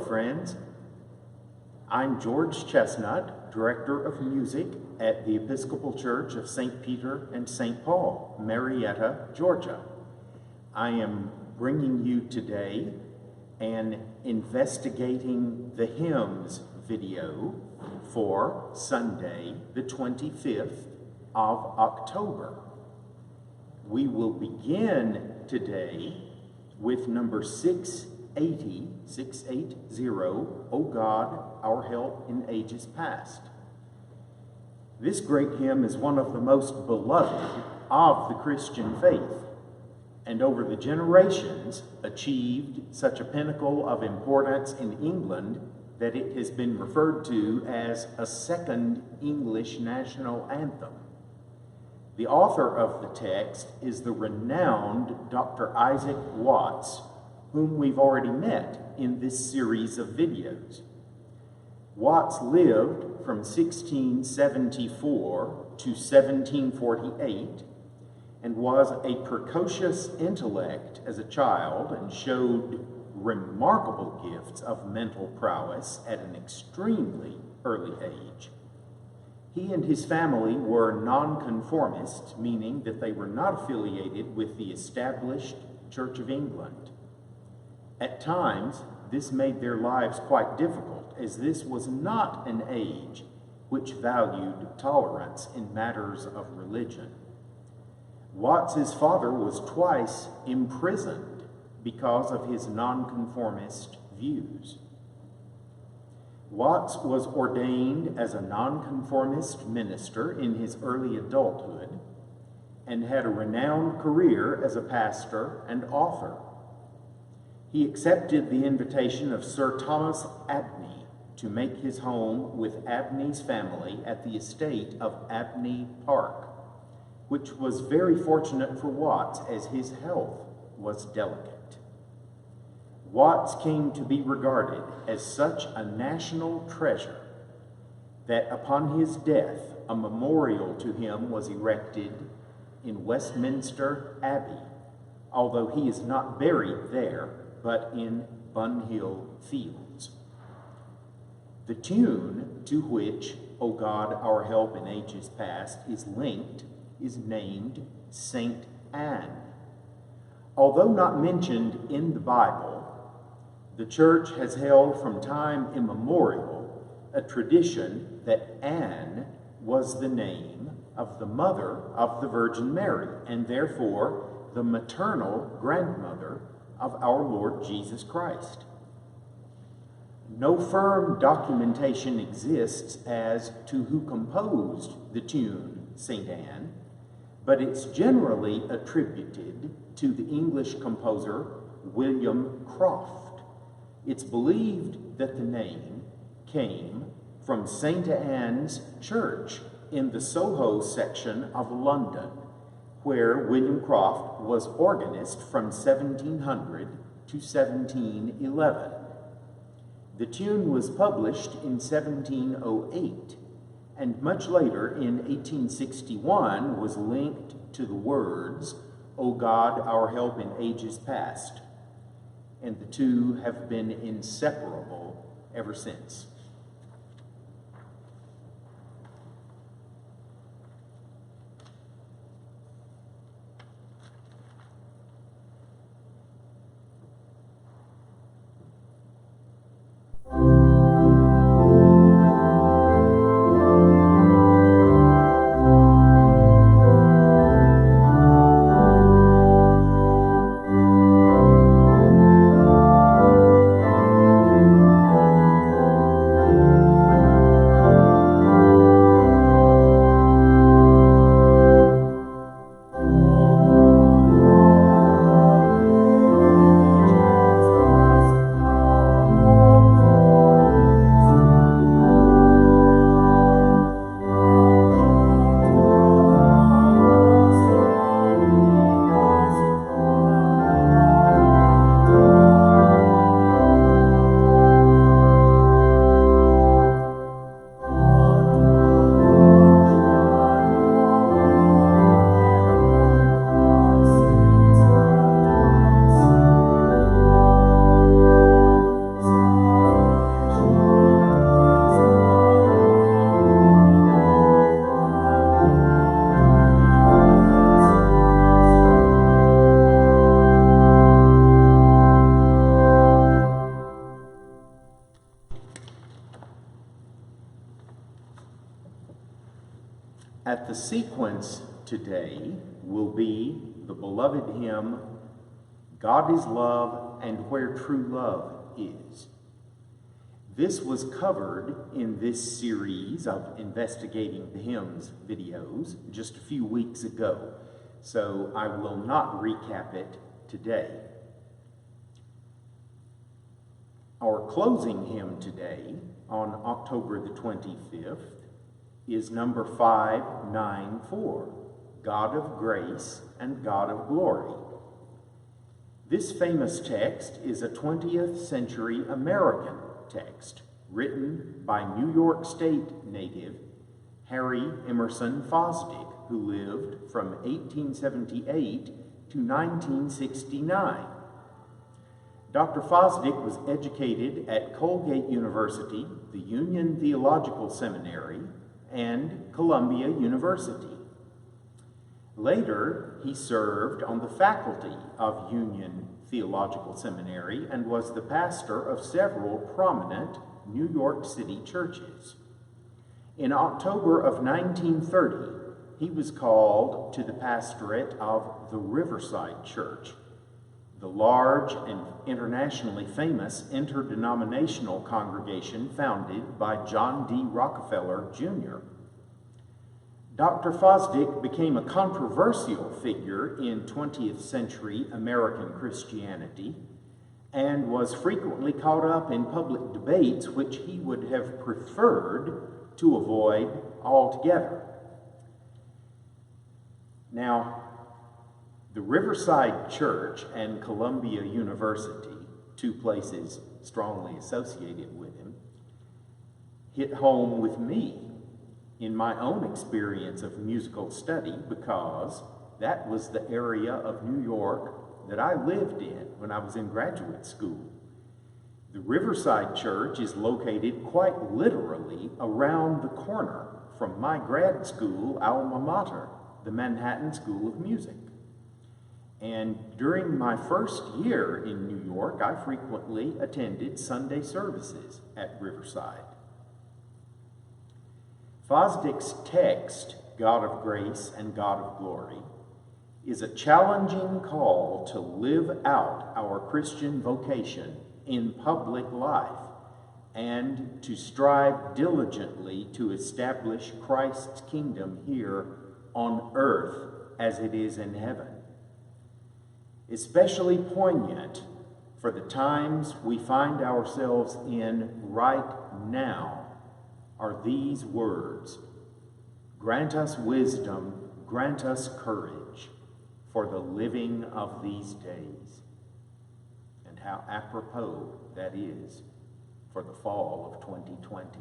friends. I'm George Chesnut, Director of Music at the Episcopal Church of St. Peter and St. Paul, Marietta, Georgia. I am bringing you today an Investigating the Hymns video for Sunday, the 25th of October. We will begin today with number 680, O God, our help in ages past. This great hymn is one of the most beloved of the Christian faith, and over the generations achieved such a pinnacle of importance in England that it has been referred to as a second English national anthem. The author of the text is the renowned Dr. Isaac Watts, whom we've already met in this series of videos. Watts lived from 1674 to 1748 and was a precocious intellect as a child and showed remarkable gifts of mental prowess at an extremely early age. He and his family were nonconformists, meaning that they were not affiliated with the established Church of England. At times, this made their lives quite difficult, as this was not an age which valued tolerance in matters of religion. Watts's father was twice imprisoned because of his nonconformist views. Watts was ordained as a nonconformist minister in his early adulthood and had a renowned career as a pastor and author. He accepted the invitation of Sir Thomas Abney to make his home with Abney's family at the estate of Abney Park, which was very fortunate for Watts as his health was delicate. Watts came to be regarded as such a national treasure that upon his death a memorial to him was erected in Westminster Abbey, although he is not buried there, but in Bunhill Fields. The tune to which O God, our help in ages past is linked is named Saint Anne. Although not mentioned in the Bible, the Church has held from time immemorial a tradition that Anne was the name of the mother of the Virgin Mary, and therefore the maternal grandmother of our Lord Jesus Christ. No firm documentation exists as to who composed the tune Saint Anne, but it's generally attributed to the English composer William Croft. It's believed that the name came from Saint Anne's Church in the Soho section of London, where William Croft was organist from 1700 to 1711. The tune was published in 1708, and much later in 1861 was linked to the words, O God, our help in ages past, and the two have been inseparable ever since. performance today will be the beloved hymn, God is Love and Where True Love Is. This was covered in this series of Investigating the Hymns videos just a few weeks ago, so I will not recap it today. Our closing hymn today, on October the 25th, is number 594, God of Grace and God of Glory. This famous text is a 20th century American text written by New York State native Harry Emerson Fosdick, who lived from 1878 to 1969. Dr. Fosdick was educated at Colgate University, the Union Theological Seminary, and Columbia University. Later, he served on the faculty of Union Theological Seminary and was the pastor of several prominent New York City churches. In October of 1930, he was called to the pastorate of the Riverside Church, the large and internationally famous interdenominational congregation founded by John D. Rockefeller, Jr. Dr. Fosdick became a controversial figure in 20th century American Christianity and was frequently caught up in public debates which he would have preferred to avoid altogether. Now, the Riverside Church and Columbia University, two places strongly associated with him, hit home with me in my own experience of musical study because that was the area of New York that I lived in when I was in graduate school. The Riverside Church is located quite literally around the corner from my grad school alma mater, the Manhattan School of Music. And during my first year in New York, I frequently attended Sunday services at Riverside. Fosdick's text, God of Grace and God of Glory, is a challenging call to live out our Christian vocation in public life and to strive diligently to establish Christ's kingdom here on earth as it is in heaven. Especially poignant for the times we find ourselves in right now are these words: grant us wisdom, grant us courage for the living of these days. And how apropos that is for the fall of 2020.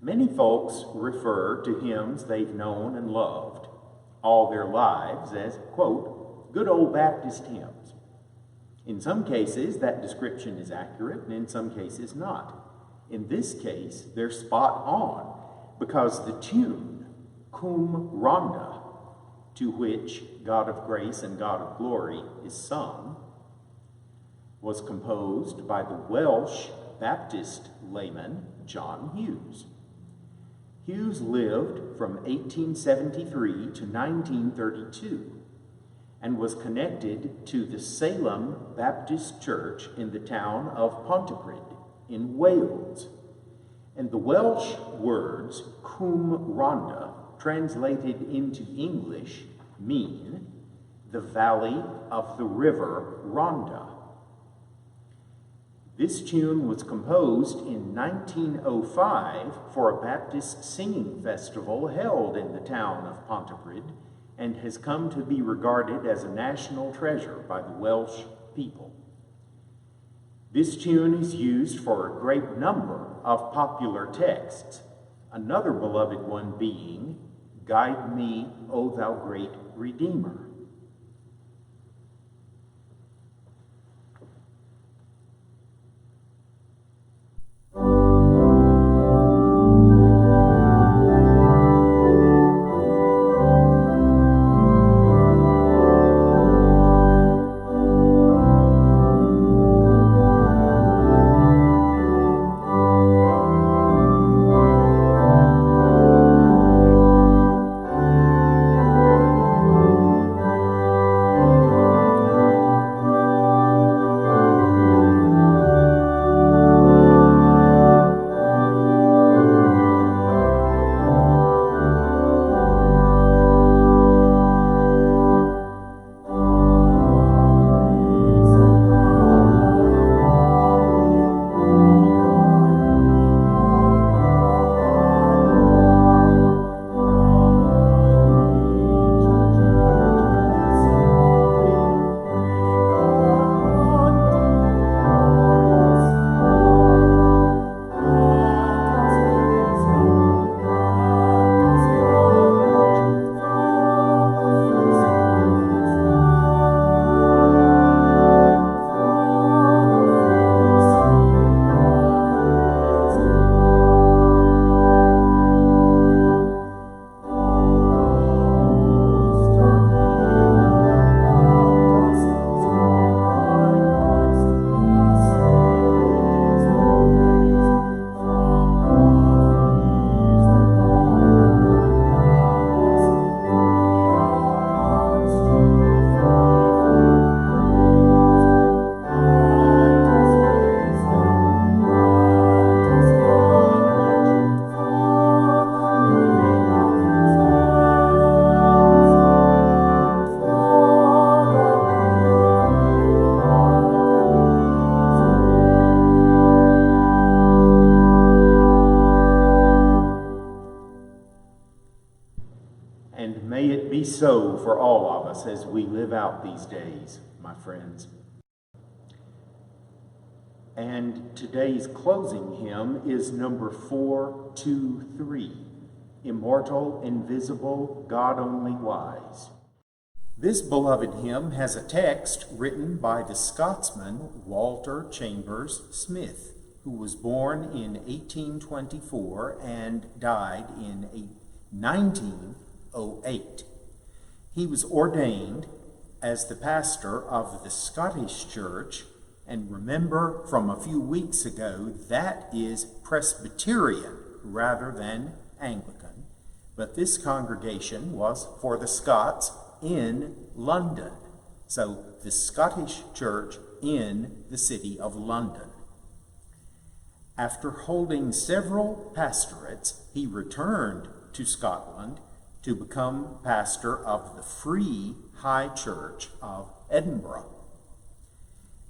Many folks refer to hymns they've known and loved all their lives as, quote, good old Baptist hymns. In some cases, that description is accurate, and in some cases not. In this case, they're spot on, because the tune, Cum Ronda, to which God of Grace and God of Glory is sung, was composed by the Welsh Baptist layman John Hughes. Hughes lived from 1873 to 1932 and was connected to the Salem Baptist Church in the town of Pontypridd in Wales. And the Welsh words Cum Ronda, translated into English, mean the valley of the river Rhondda. This tune was composed in 1905 for a Baptist singing festival held in the town of Pontypridd and has come to be regarded as a national treasure by the Welsh people. This tune is used for a great number of popular texts, another beloved one being, Guide me, O thou great Redeemer. And may it be so for all of us as we live out these days, my friends. And today's closing hymn is number 423, Immortal, Invisible, God Only Wise. This beloved hymn has a text written by the Scotsman Walter Chambers Smith, who was born in 1824 and died in 1908. He was ordained as the pastor of the Scottish Church, and remember from a few weeks ago, that is Presbyterian rather than Anglican. But this congregation was for the Scots in London. So the Scottish Church in the city of London. After holding several pastorates, he returned to Scotland to become pastor of the Free High Church of Edinburgh.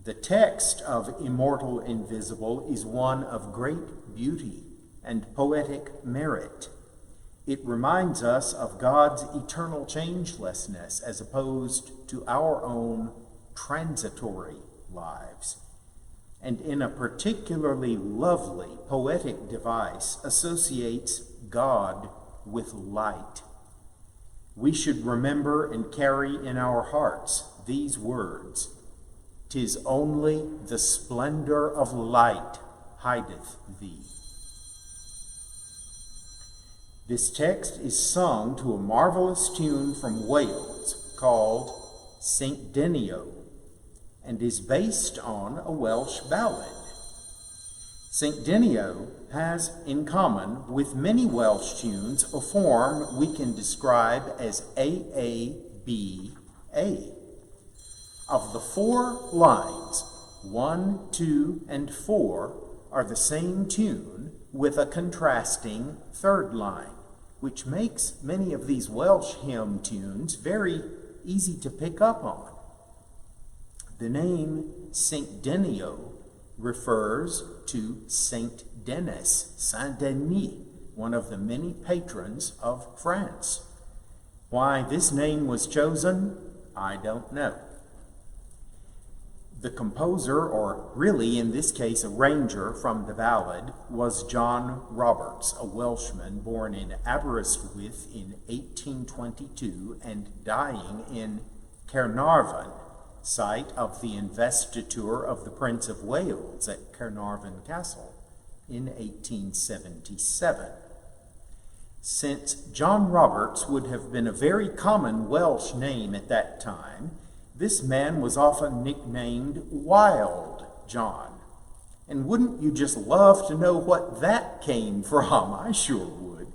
The text of Immortal, Invisible is one of great beauty and poetic merit. It reminds us of God's eternal changelessness as opposed to our own transitory lives, and in a particularly lovely poetic device associates God with light. We should remember and carry in our hearts these words, "'Tis only the splendor of light hideth thee." This text is sung to a marvelous tune from Wales called St. Denio and is based on a Welsh ballad. St. Denio has in common with many Welsh tunes a form we can describe as AABA. Of the 4 lines, 1, 2, and 4 are the same tune with a contrasting 3rd line, which makes many of these Welsh hymn tunes very easy to pick up on. The name St. Denio refers to Saint Denis, Saint Denis, one of the many patrons of France. Why this name was chosen, I don't know. The composer, or really in this case arranger from the ballad, was John Roberts, a Welshman born in Aberystwyth in 1822 and dying in Caernarfon, site of the investiture of the Prince of Wales at Caernarfon Castle in 1877. Since John Roberts would have been a very common Welsh name at that time, this man was often nicknamed Wild John. And wouldn't you just love to know what that came from? I sure would.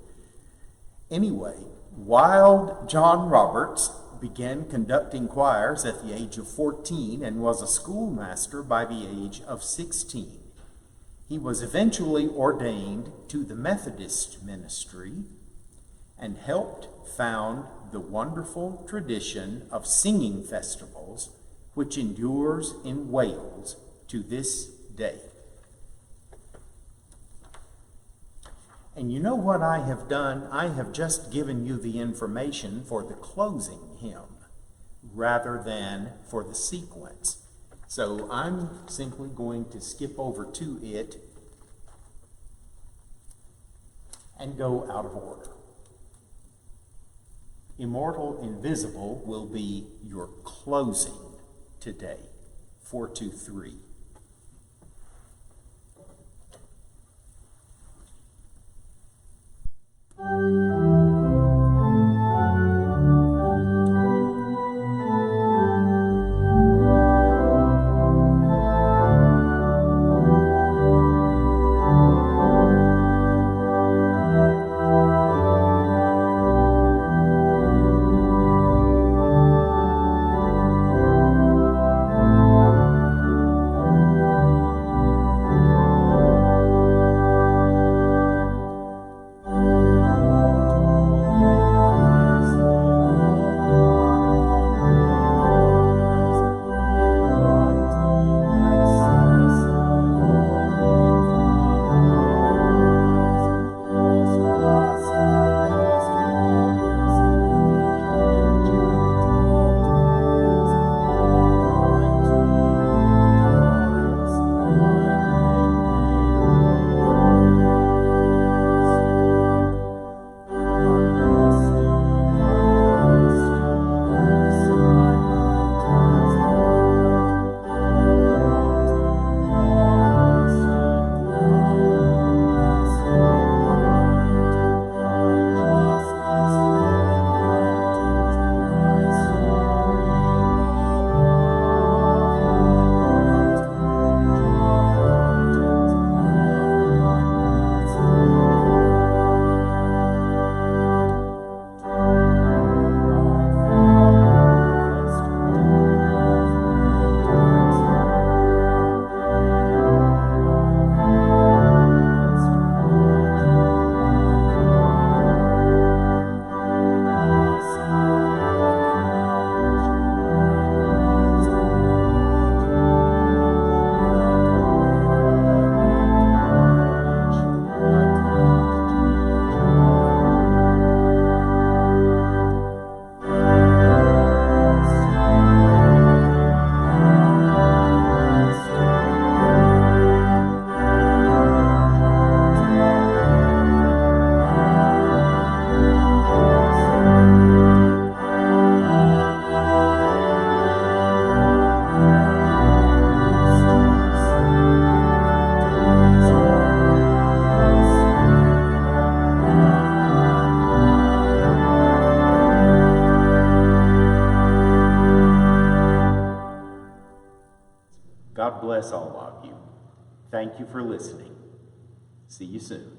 Anyway, Wild John Roberts began conducting choirs at the age of 14 and was a schoolmaster by the age of 16. He was eventually ordained to the Methodist ministry and helped found the wonderful tradition of singing festivals, which endures in Wales to this day. And you know what I have done? I have just given you the information for the closing hymn rather than for the sequence. So I'm simply going to skip over to it and go out of order. Immortal, Invisible will be your closing today, 423. God bless all of you. Thank you for listening. See you soon.